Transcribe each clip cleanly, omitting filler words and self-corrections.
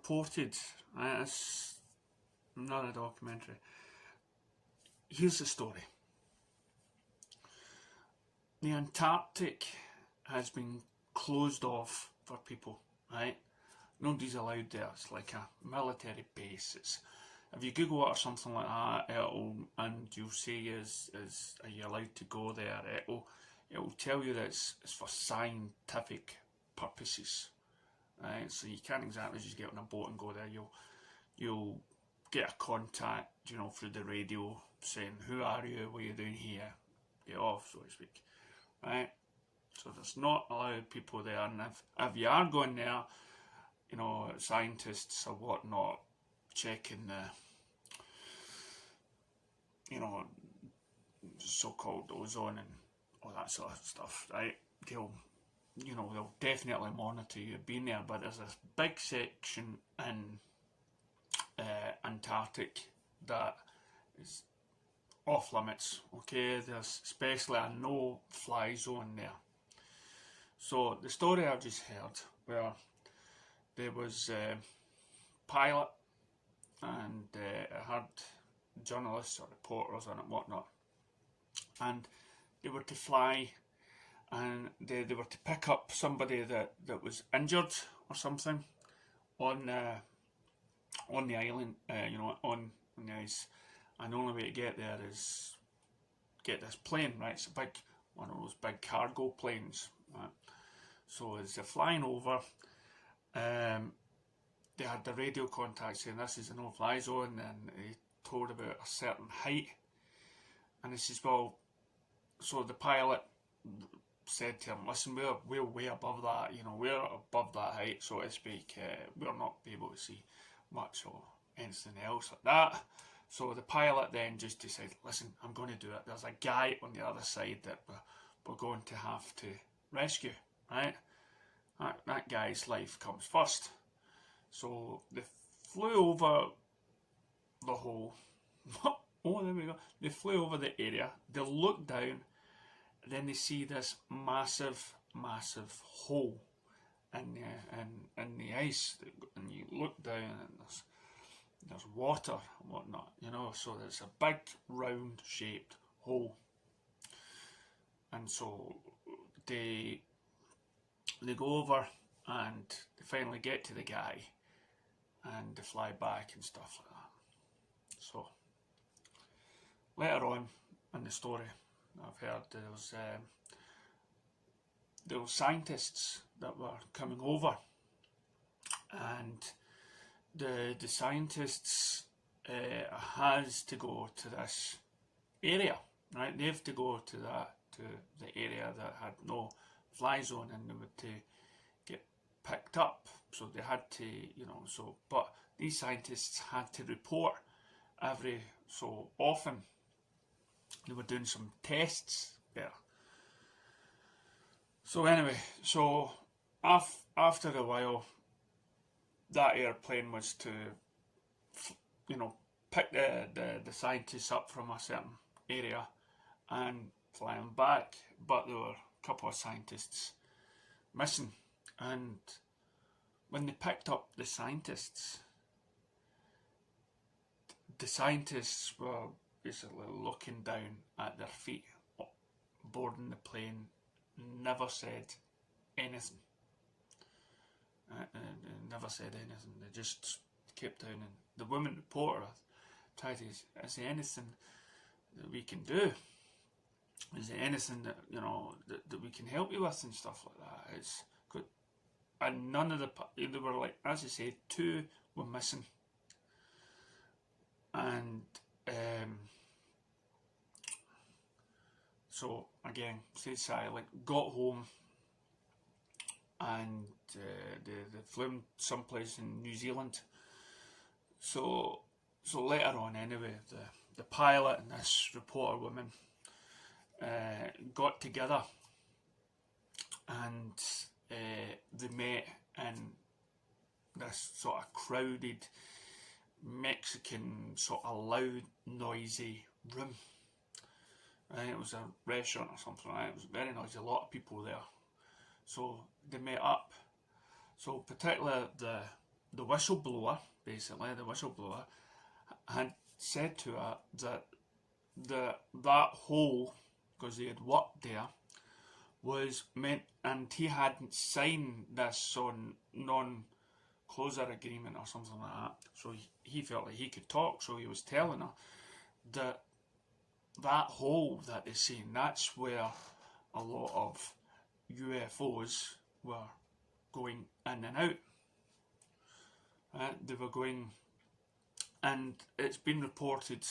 reported, right, it's not a documentary. Here's the story. The Antarctic has been closed off for people, right? Nobody's allowed there. It's like a military base. If you Google it or something like that, and you'll see are you allowed to go there, it'll tell you that it's for scientific purposes, right? So you can't exactly just get on a boat and go there. You'll get a contact, through the radio saying, who are you, what are you doing here, get off, so to speak, right? So there's not allowed people there, and if you are going there, scientists or whatnot, checking the, so-called ozone and all that sort of stuff, right? They'll definitely monitor you being there, but there's this big section in Antarctic that is off limits, okay? There's especially a no-fly zone there. So the story I've just heard, where there was a pilot and it had journalists or reporters on it and whatnot, and they were to fly, and they were to pick up somebody that was injured or something on the island, on the ice, and the only way to get there is get this plane, right? It's one of those big cargo planes, right? So as they're flying over, they had the radio contact saying this is a no-fly zone, and he told about a certain height, and he says, well, so the pilot said to him, listen, we're way above that, we're above that height, so to speak, we're not able to see much or anything else like that. So the pilot then just decided, listen, I'm going to do it. There's a guy on the other side that we're going to have to rescue, right? That guy's life comes first. So they flew over the whole, oh, there we go. They flew over the area, they looked down, and then they see this massive hole in the ice, and you look down and there's water and whatnot, so there's a big round shaped hole. And so they go over and they finally get to the guy, and they fly back and stuff like that. So later on in the story, I've heard there was scientists that were coming over, and the scientists has to go to this area, right? They have to go to the area that had no fly zone, and they were to get picked up. So they had to, but these scientists had to report every so often. They were doing some tests there. So anyway, after a while, that airplane was to, pick the scientists up from a certain area and fly them back, but there were a couple of scientists missing, and when they picked up the scientists were basically looking down at their feet, boarding the plane, never said anything. Never said anything. They just kept down, and the woman reporter tried to, is there anything that we can do? Is there anything that that we can help you with and stuff like that? It's good. And none of they were like, as I said, 2 were missing, and so again, stayed silent, got home, and they flew someplace in New Zealand. So later on, anyway, the pilot and this reporter woman got together, and they met in this sort of crowded Mexican sort of loud, noisy room. And it was a restaurant or something like that. It was very noisy, a lot of people there. So they met up. So particularly the the whistleblower, basically, the whistleblower, had said to her that that hole, because they had worked there, was meant, and he hadn't signed this on non-closure agreement or something like that, so he felt like he could talk, so he was telling her that that hole that they're seeing, that's where a lot of UFOs were going in and out. They were going, and it's been reported,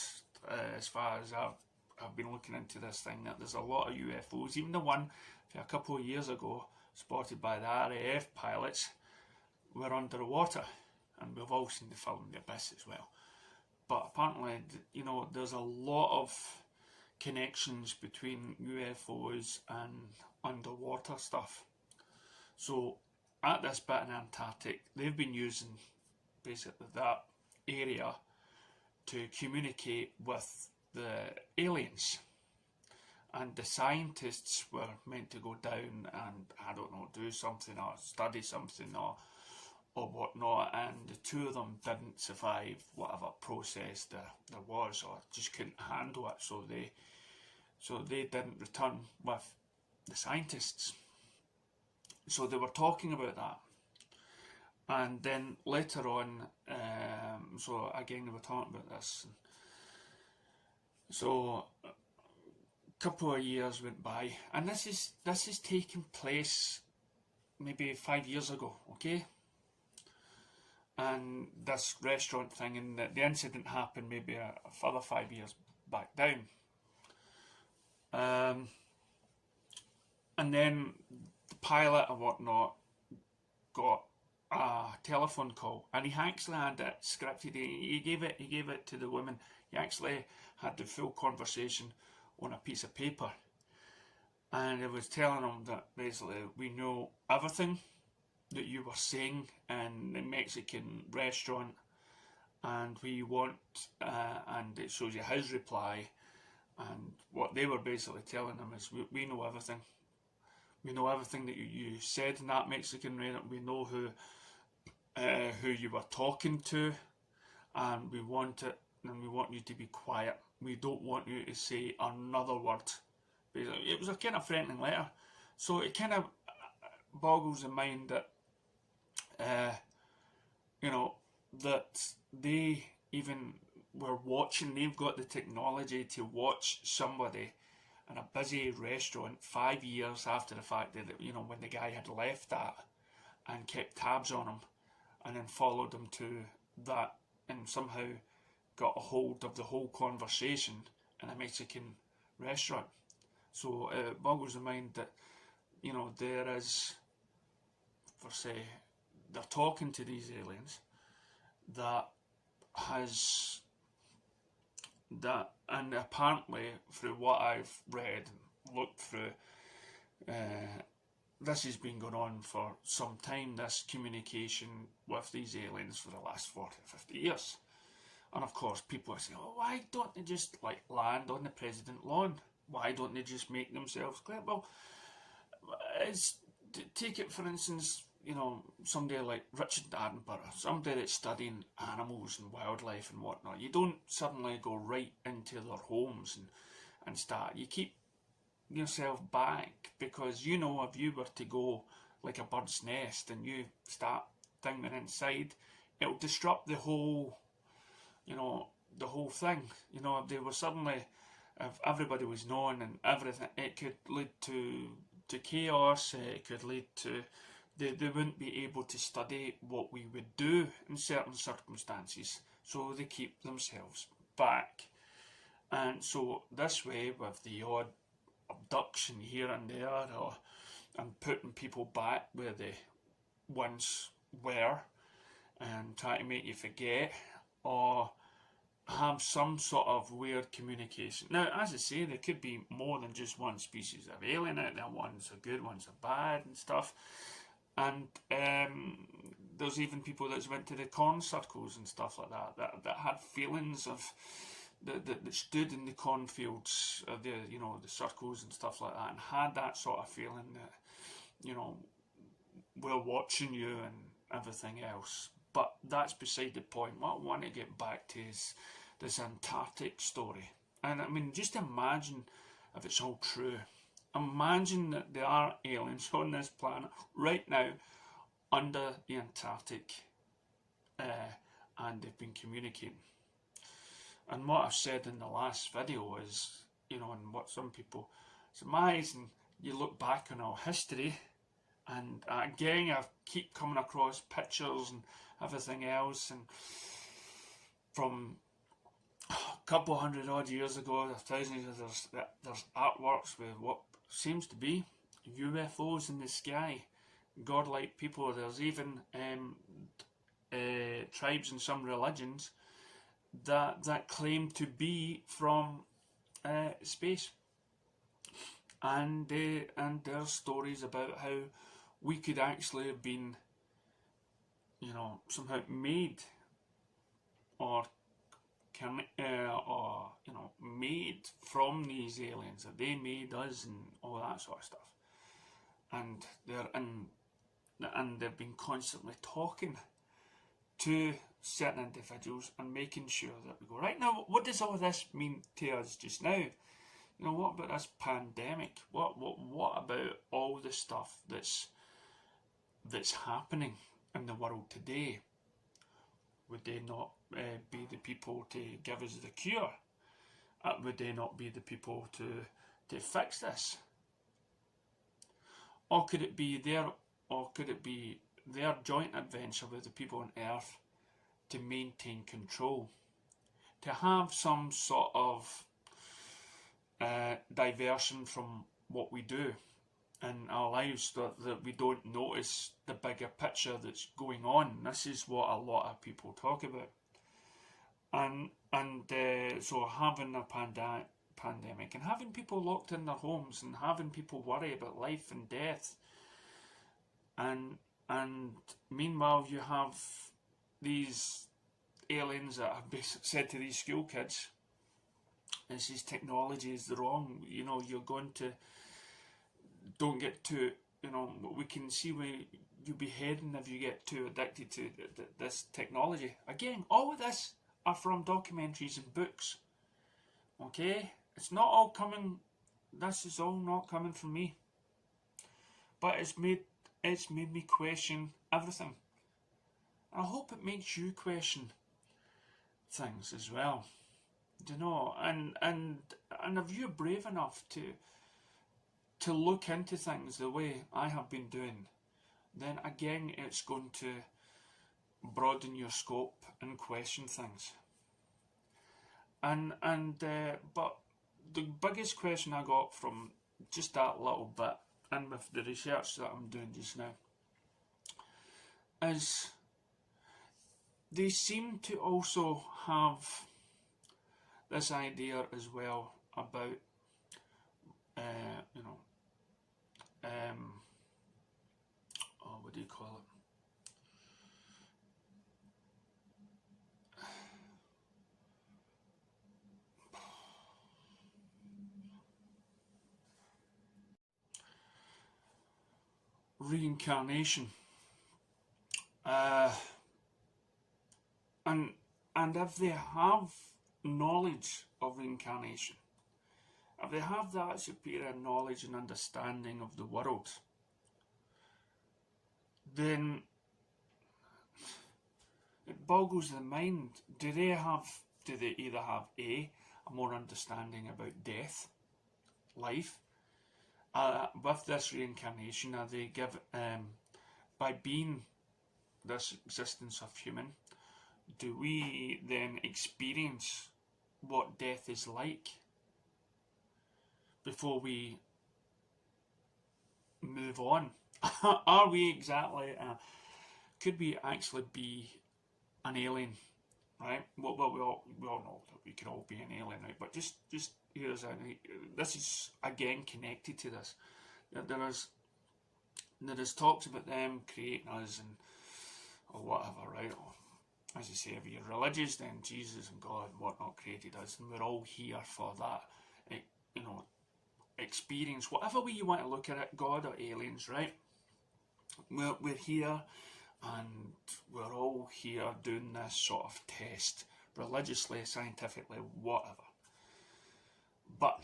as far as I've been looking into this thing, that there's a lot of UFOs, even the one a couple of years ago spotted by the RAF pilots, were underwater, and we've all seen the film The Abyss as well. But apparently, you know, there's a lot of connections between UFOs and underwater stuff. So at this bit in Antarctic, they've been using basically that area to communicate with the aliens, and the scientists were meant to go down and, I don't know, do something or study something or whatnot, and the two of them didn't survive whatever process there was, or just couldn't handle it, so they didn't return with the scientists. So they were talking about that, and then later on, so again they were talking about this. So a couple of years went by, and this is taking place maybe 5 years ago, okay? And this restaurant thing, and the incident happened maybe a further 5 years back down. And then the pilot and whatnot got a telephone call, and he actually had it scripted. He gave it to the woman. He actually had the full conversation on a piece of paper, and it was telling him that basically, we know everything that you were saying in the Mexican restaurant, and we want, and it shows you his reply, and what they were basically telling him is, we know everything. We know everything that you said in that Mexican restaurant. We know who you were talking to, and we want it, and we want you to be quiet. We don't want you to say another word. Basically, it was a kind of threatening letter, so it kind of boggles the mind that, you know, that they even were watching. They've got the technology to watch somebody in a busy restaurant 5 years after the fact that, you know, when the guy had left that, and kept tabs on him, and then followed him to that, and somehow got a hold of the whole conversation in a Mexican restaurant. So it boggles the mind that, you know, there is, for say, they're talking to these aliens that has that, and apparently through what I've read and looked through, this has been going on for some time, this communication with these aliens, for the last 40 or 50 years. And of course people are saying, oh, why don't they just like land on the president's lawn? Why don't they just make themselves clear? Well, take it for instance, you know, somebody like Richard Attenborough, somebody that's studying animals and wildlife and whatnot. You don't suddenly go right into their homes and start. You keep yourself back, because, you know, if you were to go like a bird's nest and you start thinking inside, it'll disrupt the whole, you know, the whole thing. You know, if they were suddenly, if everybody was known and everything, it could lead to chaos. It could lead to, they wouldn't be able to study what we would do in certain circumstances, so they keep themselves back. And so this way, with the odd abduction here and there, and putting people back where they once were, and try to make you forget, or have some sort of weird communication. Now, as I say, there could be more than just one species of alien out there. Ones are good, ones are bad and stuff. And there's even people that went to the corn circles and stuff like that had feelings of, that stood in the cornfields, the circles and stuff like that, and had that sort of feeling that, you know, we're watching you and everything else. But that's beside the point. What I want to get back to is this Antarctic story. And I mean, just imagine if it's all true. Imagine that there are aliens on this planet right now under the Antarctic, and they've been communicating. And what I've said in the last video is, and what some people surmise, and you look back on our history, and again I keep coming across pictures and everything else, and from a couple hundred odd years ago, thousands of years, there's artworks with what seems to be UFOs in the sky, godlike people. There's even tribes in some religions that claim to be from space, and there's stories about how we could actually have been, somehow made, or made from these aliens, that they made us and all that sort of stuff, and they've been constantly talking to certain individuals and making sure that we go, right now, what does all this mean to us just now? What about this pandemic? What about all the stuff that's happening in the world today? Would they not be the people to give us the cure? Would they not be the people to fix this? Or could it be their joint adventure with the people on Earth to maintain control, to have some sort of diversion from what we do in our lives, that we don't notice the bigger picture that's going on. This is what a lot of people talk about, and so having a pandemic and having people locked in their homes and having people worry about life and death, and meanwhile you have these aliens that have said to these school kids, this is technology is the wrong, you're going to, don't get too, we can see where you'll be heading if you get too addicted to this technology. Again, all of this are from documentaries and books, okay? It's not all coming, this is all not coming from me, but it's made me question everything. I hope it makes you question things as well, and if you're brave enough to look into things the way I have been doing, then again it's going to broaden your scope and question things. But the biggest question I got from just that little bit, and with the research that I'm doing just now, is they seem to also have this idea as well about what do you call it? Reincarnation. And if they have knowledge of reincarnation, if they have that superior knowledge and understanding of the world, then it boggles the mind. Do they either have a more understanding about death, life, with this reincarnation? Are they by being this existence of human, do we then experience what death is like before we move on? Are we exactly, could we actually be an alien, right? Well, we all know that we could all be an alien, right? But just this is again connected to this. There is talks about them creating us or whatever, right? Or, as you say, if you're religious, then Jesus and God and whatnot created us, and we're all here for that, experience, whatever way you want to look at it, God or aliens, right? We're here, and we're all here doing this sort of test, religiously, scientifically, whatever. But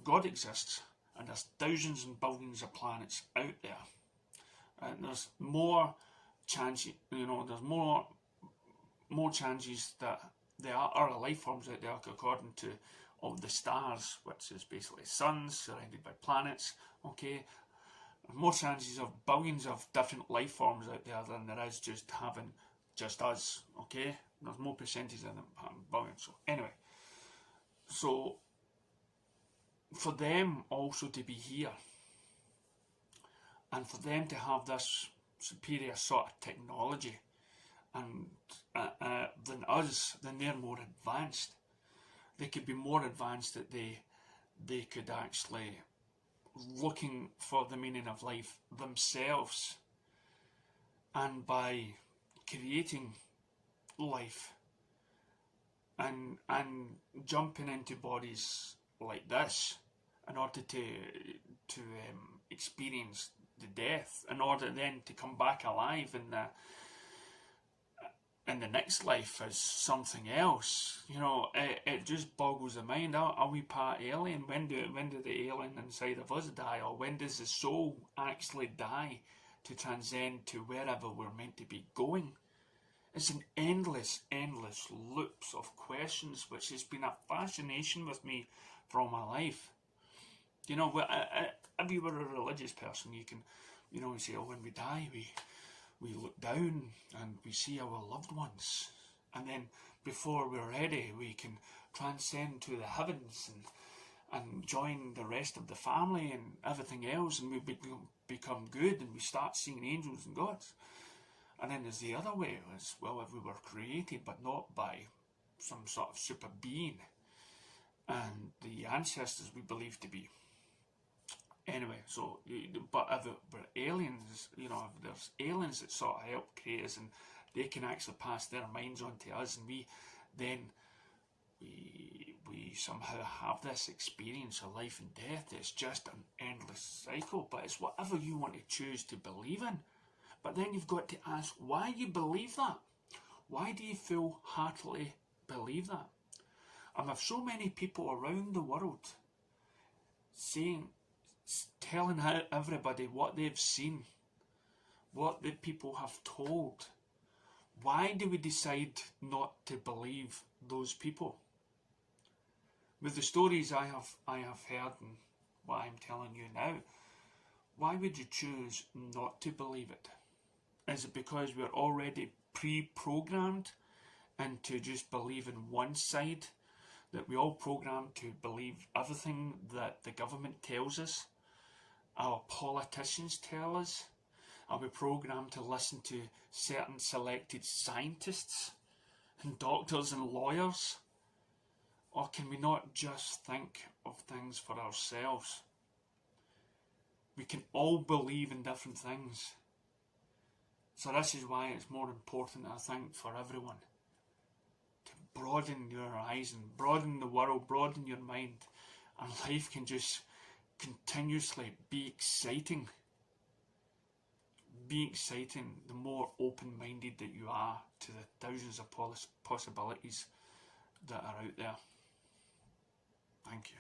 God exists, and there's thousands and billions of planets out there, and there's more chances, there's more chances that there are other life forms out there, according to all the stars, which is basically suns surrounded by planets. Okay, there's more chances of billions of different life forms out there than there is just having just us. Okay, there's more percentage than having billions. So anyway, so for them also to be here, and for them to have this superior sort of technology, and than us, then they're more advanced. They could be more advanced that they could actually looking for the meaning of life themselves, and by creating life and jumping into bodies like this in order to experience the death, in order then to come back alive in the next life as something else. It just boggles the mind. Are we part alien? When do the alien inside of us die, or when does the soul actually die to transcend to wherever we're meant to be going? It's an endless loops of questions, which has been a fascination with me for all my life. If you were a religious person, you can, you say, oh, when we die, we look down and we see our loved ones, and then before we're ready, we can transcend to the heavens and join the rest of the family and everything else, and we become good, and we start seeing angels and gods. And then there's the other way, as well, if we were created but not by some sort of super being, and the ancestors we believe to be. Anyway, so, but if we're aliens, if there's aliens that sort of help create us, and they can actually pass their minds on to us, and we somehow have this experience of life and death. It's just an endless cycle, but it's whatever you want to choose to believe in. But then you've got to ask why you believe that. Why do you full-heartedly believe that? And with so many people around the world telling everybody what they've seen, what the people have told, why do we decide not to believe those people? With the stories I have heard and what I'm telling you now, why would you choose not to believe it? Is it because we're already pre-programmed into just believing one side? That we all programmed to believe everything that the government tells us? Our politicians tell us? Are we programmed to listen to certain selected scientists and doctors and lawyers? Or can we not just think of things for ourselves? We can all believe in different things. So this is why it's more important, I think, for everyone to broaden your horizon, broaden the world, broaden your mind, and life can just continuously be exciting. Be exciting the more open-minded that you are to the thousands of possibilities that are out there. Thank you.